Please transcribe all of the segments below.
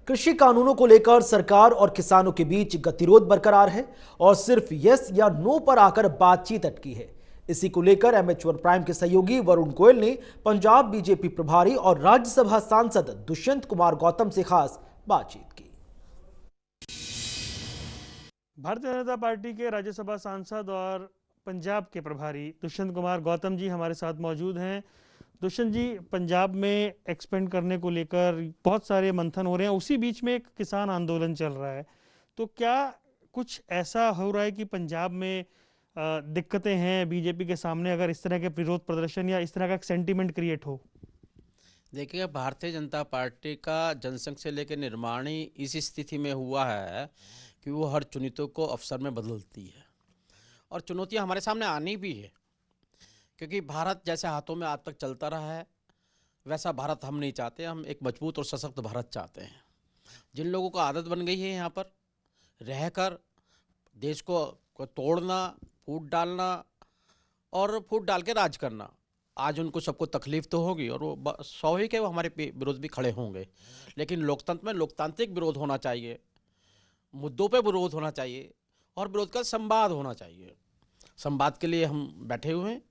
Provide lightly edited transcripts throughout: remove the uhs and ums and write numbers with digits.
कृषि कानूनों को लेकर सरकार और किसानों के बीच गतिरोध बरकरार है और सिर्फ यस या नो पर आकर बातचीत अटकी है। इसी को लेकर एमएच1 प्राइम के सहयोगी वरुण गोयल ने पंजाब बीजेपी प्रभारी और राज्यसभा सांसद दुष्यंत कुमार गौतम से खास बातचीत की। भारतीय जनता पार्टी के राज्यसभा सांसद और पंजाब के प्रभारी दुष्यंत कुमार गौतम जी हमारे साथ मौजूद हैं। दुष्यंत जी, पंजाब में एक्सपेंड करने को लेकर बहुत सारे मंथन हो रहे हैं, उसी बीच में एक किसान आंदोलन चल रहा है, तो क्या कुछ ऐसा हो रहा है कि पंजाब में दिक्कतें हैं बीजेपी के सामने, अगर इस तरह के विरोध प्रदर्शन या इस तरह का एक सेंटीमेंट क्रिएट हो? देखिए, भारतीय जनता पार्टी का जनसंघ से लेकर निर्माण ही इस स्थिति में हुआ है कि वो हर चुनितों को अवसर में बदलती है और चुनौतियां हमारे सामने आनी भी है, क्योंकि भारत जैसे हाथों में आज तक चलता रहा है वैसा भारत हम नहीं चाहते। हम एक मजबूत और सशक्त भारत चाहते हैं। जिन लोगों को आदत बन गई है यहाँ पर रहकर देश को तोड़ना, फूट डालना और फूट डाल के राज करना, आज उनको सबको तकलीफ तो होगी और वो स्वाभाविक है, वो हमारे विरोध भी खड़े होंगे। लेकिन लोकतंत्र में लोकतांत्रिक विरोध होना चाहिए, मुद्दों पे विरोध होना चाहिए और विरोध का संवाद होना चाहिए। संवाद के लिए हम बैठे हुए हैं।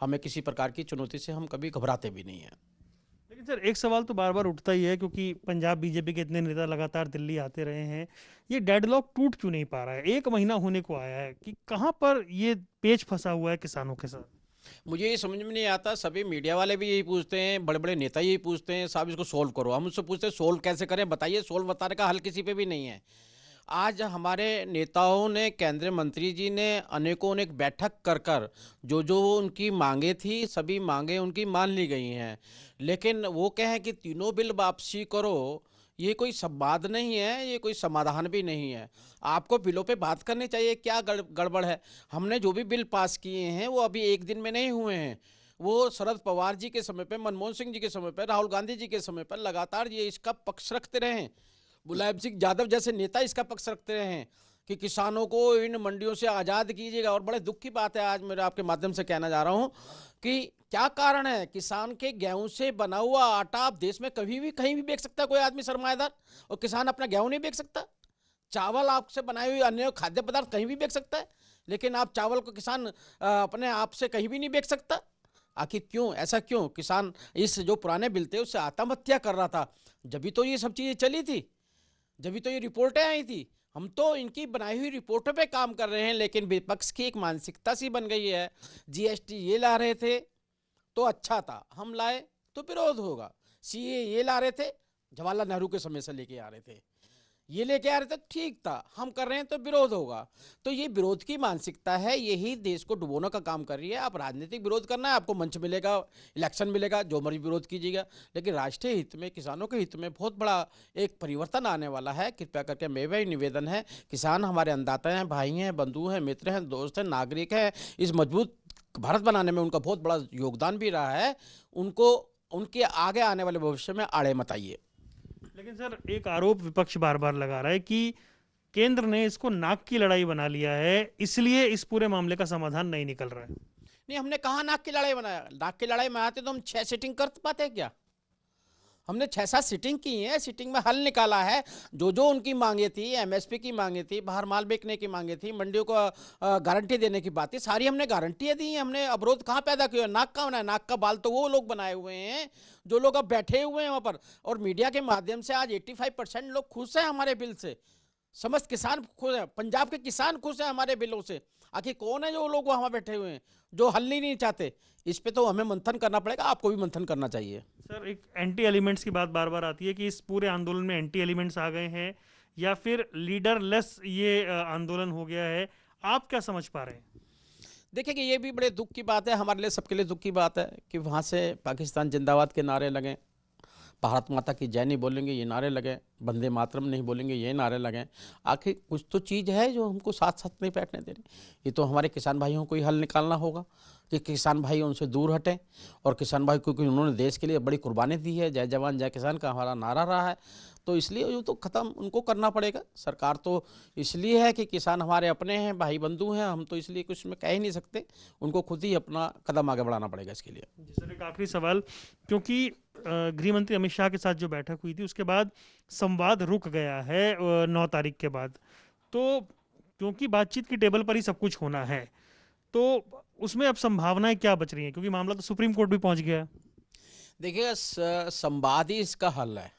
हमें किसी प्रकार की चुनौती से हम कभी घबराते भी नहीं हैं। लेकिन सर, एक सवाल तो बार बार उठता ही है, क्योंकि पंजाब बीजेपी के इतने नेता लगातार दिल्ली आते रहे हैं, ये डेडलॉक टूट क्यों नहीं पा रहा है? 1 महीना होने को आया है कि कहाँ पर ये पेच फंसा हुआ है किसानों के साथ? मुझे ये समझ में नहीं आता। सभी मीडिया वाले भी यही पूछते हैं, बड़े बड़े नेता यही पूछते हैं, साहब इसको सोल्व करो। हम उससे पूछते हैं सोल्व कैसे करें, बताइए। सोल्व बताने का हल किसी पे भी नहीं है। आज हमारे नेताओं ने, केंद्रीय मंत्री जी ने अनेकों ने बैठक कर कर जो जो उनकी मांगे थी, सभी मांगे उनकी मान ली गई हैं। लेकिन वो कहें कि तीनों बिल वापसी करो, ये कोई संवाद नहीं है, ये कोई समाधान भी नहीं है। आपको बिलों पे बात करनी चाहिए, क्या गड़बड़ है। हमने जो भी बिल पास किए हैं वो अभी एक दिन में नहीं हुए हैं। वो शरद पवार जी के समय पे, मनमोहन सिंह जी के समय पे, राहुल गांधी जी के समय पर लगातार ये इसका पक्ष रखते रहे हैं। मुलायम सिंह यादव जैसे नेता इसका पक्ष रखते रहे हैं कि किसानों को इन मंडियों से आज़ाद कीजिएगा। और बड़े दुख की बात है, आज मेरे आपके माध्यम से कहना जा रहा हूं कि क्या कारण है, किसान के गेहूं से बना हुआ आटा आप देश में कभी भी कहीं भी बेच सकता है कोई आदमी सरमाएदार, और किसान अपना गेहूं नहीं बेच सकता। चावल आपसे बनाई हुई अन्य खाद्य पदार्थ कहीं भी बेच सकता है, लेकिन आप चावल को किसान अपने आप से कहीं भी नहीं बेच सकता। आखिर क्यों, ऐसा क्यों? किसान इस जो पुराने बिल थे उससे आत्महत्या कर रहा था, जब भी तो ये सब चीज़ें चली थी, जब भी तो ये रिपोर्टें आई थी। हम तो इनकी बनाई हुई रिपोर्टों पे काम कर रहे हैं, लेकिन विपक्ष की एक मानसिकता सी बन गई है। जीएसटी ये ला रहे थे तो अच्छा था, हम लाए तो विरोध होगा। सीए ये ला रहे थे, जवाहरलाल नेहरू के समय से लेके आ रहे थे, ये लेके आ रहे थे, ठीक था, हम कर रहे हैं तो विरोध होगा। तो ये विरोध की मानसिकता है, यही देश को डुबोने का काम कर रही है। आप राजनीतिक विरोध करना है, आपको मंच मिलेगा, इलेक्शन मिलेगा, जो मर्जी विरोध कीजिएगा, लेकिन राष्ट्रीय हित में, किसानों के हित में बहुत बड़ा एक परिवर्तन आने वाला है। कृपया करके मेरा ही निवेदन है, किसान हमारे अन्नदाता हैं, भाई हैं, बंधु हैं, मित्र हैं, दोस्त हैं, नागरिक हैं। इस मजबूत भारत बनाने में उनका बहुत बड़ा योगदान भी रहा है। उनको उनके आगे आने वाले भविष्य में आड़े मत आइए। लेकिन सर, एक आरोप विपक्ष बार बार लगा रहा है कि केंद्र ने इसको नाक की लड़ाई बना लिया है, इसलिए इस पूरे मामले का समाधान नहीं निकल रहा है। नहीं, हमने कहा नाक की लड़ाई बनाया। नाक की लड़ाई में आते तो हम 6 सीटिंग कर पाते क्या? हमने 6-7 सीटिंग की है, सीटिंग में हल निकाला है। जो जो उनकी मांगे थी, एमएसपी की मांगे थी, बाहर माल बेचने की मांगे थी, मंडियों को गारंटी देने की बात थी, सारी हमने गारंटियां दी हैं। हमने अवरोध कहाँ पैदा किया? नाक का बनाया। नाक का बाल तो वो लोग बनाए हुए हैं जो लोग अब बैठे हुए हैं वहाँ पर। और मीडिया के माध्यम से आज 85% लोग खुश हैं हमारे बिल से। समस्त किसान खुश हैं, पंजाब के किसान खुश हैं हमारे बिलों से। आखिर कौन है जो लोग वहाँ बैठे हुए हैं जो हल ही नहीं चाहते? इस पे तो हमें मंथन करना पड़ेगा, आपको भी मंथन करना चाहिए। सर, एक एंटी एलिमेंट्स की बात बार बार आती है कि इस पूरे आंदोलन में एंटी एलिमेंट्स आ गए हैं या फिर लीडरलेस ये आंदोलन हो गया है, आप क्या समझ पा रहे हैं? देखिए कि ये भी बड़े दुख की बात है, हमारे लिए, सबके लिए दुख की बात है कि वहाँ से पाकिस्तान जिंदाबाद के नारे लगें, भारत माता की जय नहीं बोलेंगे ये नारे लगे, वंदे मातरम नहीं बोलेंगे ये नारे लगे। आखिर कुछ तो चीज़ है जो हमको साथ साथ नहीं बैठने दे रही। ये तो हमारे किसान भाइयों को ही हल निकालना होगा कि किसान भाई उनसे दूर हटें। और किसान भाई, क्योंकि उन्होंने देश के लिए बड़ी कुर्बानी दी है, जय जवान जय किसान का हमारा नारा रहा है, तो इसलिए ये तो ख़त्म उनको करना पड़ेगा। सरकार तो इसलिए है कि किसान हमारे अपने हैं, भाई बंधु हैं, हम तो इसलिए कुछ में कह ही नहीं सकते, उनको खुद ही अपना कदम आगे बढ़ाना पड़ेगा इसके लिए। जी सर, एक आखिरी सवाल, क्योंकि गृह मंत्री अमित शाह के साथ जो बैठक हुई थी उसके बाद संवाद रुक गया है 9 तारीख के बाद, तो क्योंकि बातचीत की टेबल पर ही सब कुछ होना है, तो उसमें अब संभावनाएं क्या बच रही हैं, क्योंकि मामला तो सुप्रीम कोर्ट भी पहुंच गया है। देखिएगा, संवाद ही इसका हल है।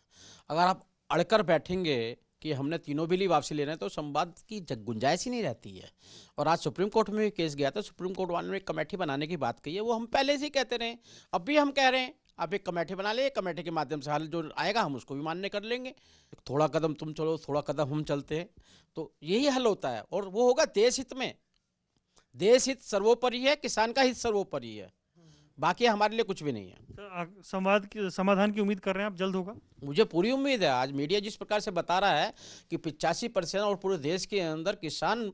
अगर आप अड़कर बैठेंगे कि हमने तीनों बिल ही वापसी लेना है, तो संवाद की गुंजाइश ही नहीं रहती है। और आज सुप्रीम कोर्ट में भी केस गया था, सुप्रीम कोर्ट वालों ने एक कमेटी बनाने की बात कही है, वो हम पहले से ही कहते रहे, अब भी हम कह रहे हैं आप एक कमेटी बना ले, कमेटी के माध्यम से हल जो आएगा हम उसको भी मान्य कर लेंगे। थोड़ा कदम तुम चलो, थोड़ा कदम हम चलते हैं, तो यही हल होता है। और वो होगा देश हित में। देश हित सर्वोपरि है, किसान का हित सर्वोपरि है, बाकी हमारे लिए कुछ भी नहीं है। तो संवाद की समाधान की उम्मीद कर रहे हैं आप, जल्द होगा? मुझे पूरी उम्मीद है। आज मीडिया जिस प्रकार से बता रहा है कि 85% और पूरे देश के अंदर किसान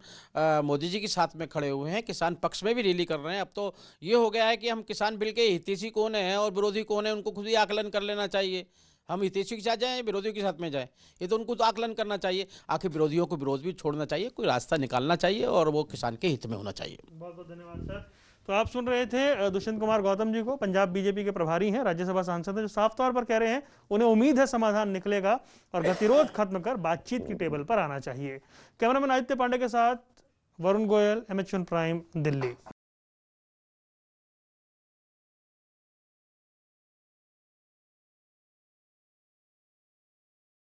मोदी जी के साथ में खड़े हुए हैं, किसान पक्ष में भी रैली कर रहे हैं। अब तो ये हो गया है कि हम किसान बिल के हितैषी कौन है और विरोधी कौन है, उनको खुद ही आकलन कर लेना चाहिए। हम हितैषी के साथ जाएं, विरोधियों के साथ में जाएं, ये तो उनको तो आकलन करना चाहिए। आखिर विरोधियों को विरोध भी छोड़ना चाहिए, कोई रास्ता निकालना चाहिए और वो किसान के हित में होना चाहिए। बहुत बहुत धन्यवाद सर। तो आप सुन रहे थे दुष्यंत कुमार गौतम जी को, पंजाब बीजेपी के प्रभारी हैं, राज्यसभा सांसद हैं, जो साफ तौर पर कह रहे हैं उन्हें उम्मीद है समाधान निकलेगा और गतिरोध खत्म कर बातचीत की टेबल पर आना चाहिए। कैमरामैन आदित्य पांडे के साथ वरुण गोयल, MH1 प्राइम, दिल्ली।